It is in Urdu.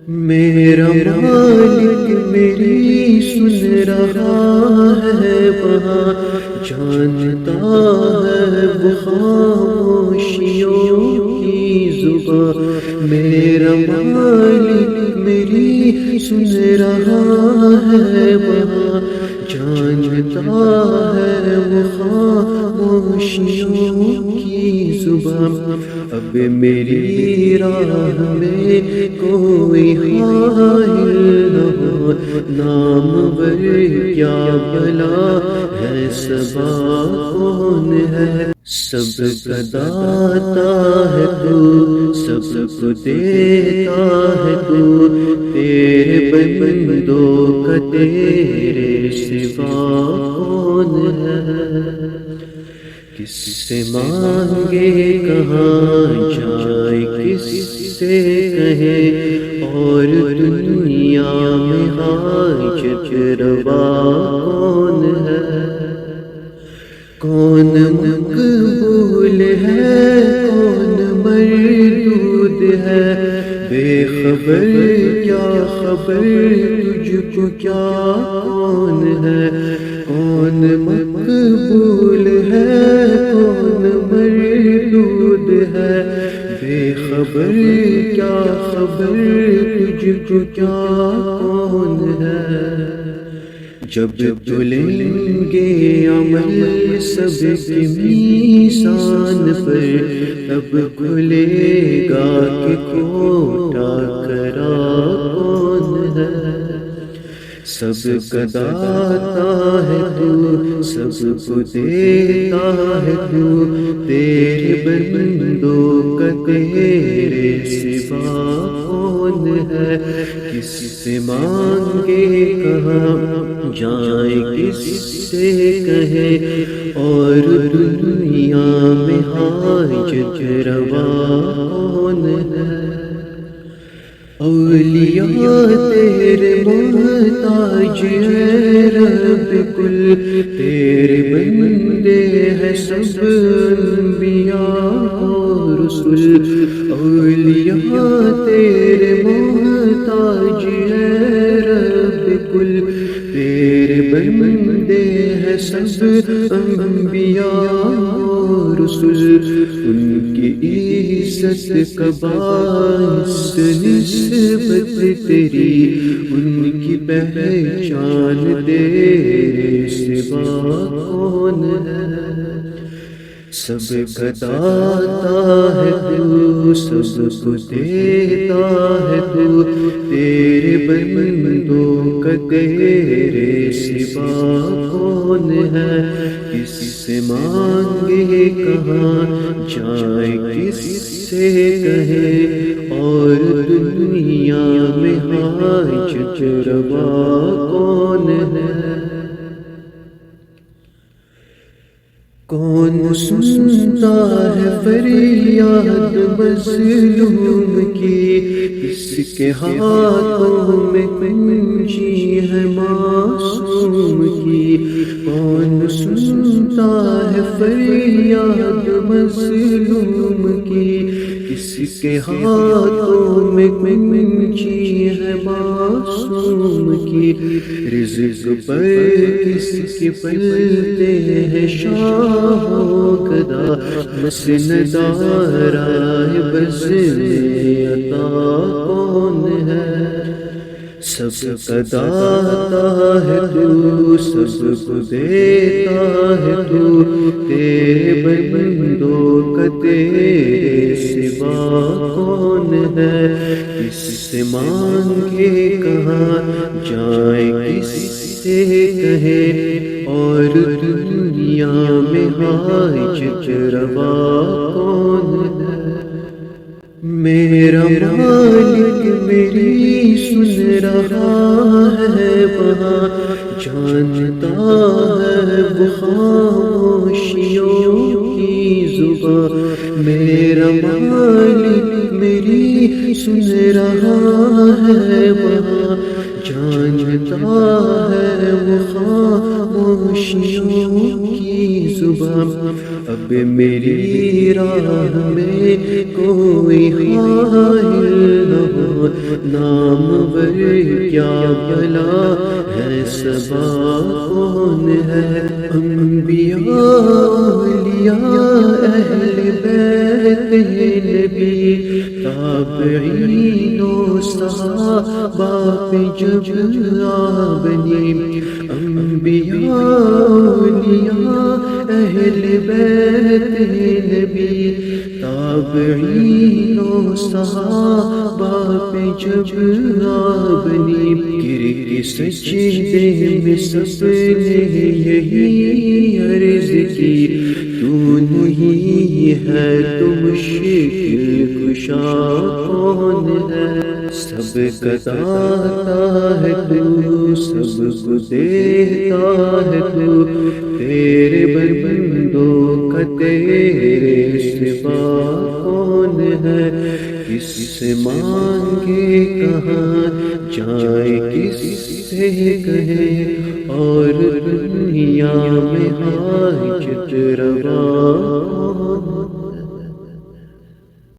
میرا مالک میری سن رہا ہے وہاں، جانتا ہے وہ خاموشیوں کی زبان۔ میرا مالک میری سن رہا ہے وہاں، جانتا ہے وہ خاموشیوں کی زبان۔ اب میری راہ میں کوئی حائل نہ ہو، نامور کیا بھلا ہے، صبا کون ہے؟ سب کا داتا ہے تو، سب کو دیتا ہے تو، تیرے بندوں کا تیرے سوا کون ہے؟ کس سے مانگے کہاں جائے، کس سے کہے، اور دنیا میں حاجت روا کون ہے؟ کون مقبول ہے، کون مردود ہے، بے خبر کیا خبر تجھ کو کیا کون ہے؟ کون مقبول ہے، کون مردود ہے، بے خبر کیا خبر تجھ کو کیا کون ہے؟ جب تلیں گے عمل سب کی میزان پر، تب کھلے گا کہ کوٹا کرا کون ہے؟ سب کا داتا ہے تو، سب کو دیتا ہے تو، تیرے بندوں کا تیرے سوا کون ہے؟ کس سے مانگے کہاں جائے، کس سے کہے، اور دنیا میں حاجت روا کون ہے؟ اولیاء تیرے محتاج ہے رب کل، تیرے بندے ہیں سب انبیاء و رسول۔ اولیاء تیرے محتاج ہے رب کل، تیرے بندے ہیں سب انبیاء و رسول۔ ان کی عزت کا باعث نسبت تیری، ان کی پہچان تیرے سوا کون ہے؟ سب کا داتا ہے تو، سب کو دیتا ہے تو، تیرے بندوں کا تیرے سوا کون ہے؟ کس سے مانگے کہاں جائے، کس سے کہے، اور دنیا میں حاجت روا کون ہے؟ کون سنتا ہے فریاد مظلوم کی، کس کے ہاتھوں میں کنجی ہے معصوم کی؟ کون سنتا ہے فریاد مظلوم کی، کس کے ہاتھوں میں کنجی ہے معصوم کی؟ رزق پر کس کے پلتے ہیں شاہوں گدا، مسندارائے بز میں عطا کون ہے؟ سب کا داتا ہے تو، سب کو دیتا ہے تو، تیرے بندوں کا تیرے سوا کون ہے؟ کس سے مانگے کہاں جائے، کس سے کہے، اور دنیا میں حاجت روا کون ہے؟ میرا مالک میری سن رہا ہے وہاں، جانتا ہے وہ خاموشیوں کی زبان۔ میرا مالک میری سن رہا ہے وہاں، جانتا ہے وہ خاموشیوں کی زبان۔ صبح اب میری راہ میں کوئی حائل نہ ہو، نامور کیا بلا ہے صبا کون ہے، انبیاء اولیاء اہل بیت نبی تابعین و صحابہ پہ جب آبنی، انبیاء اولیاء اہل بیت نبی تابعین و صحابہ پہ جب آبنی، گر کے سجدے میں سب نے یہی عرض کی، تو نہیں ہے تو مشکل کشا کون ہے، سب کا داتا ہے تو، سب کو دیتا ہے تو، تیرے بندوں کا تیرے سوا کون ہے، کس سے مانگے کہاں جائے کس سے کہے، اور دنیا میں حاجت روا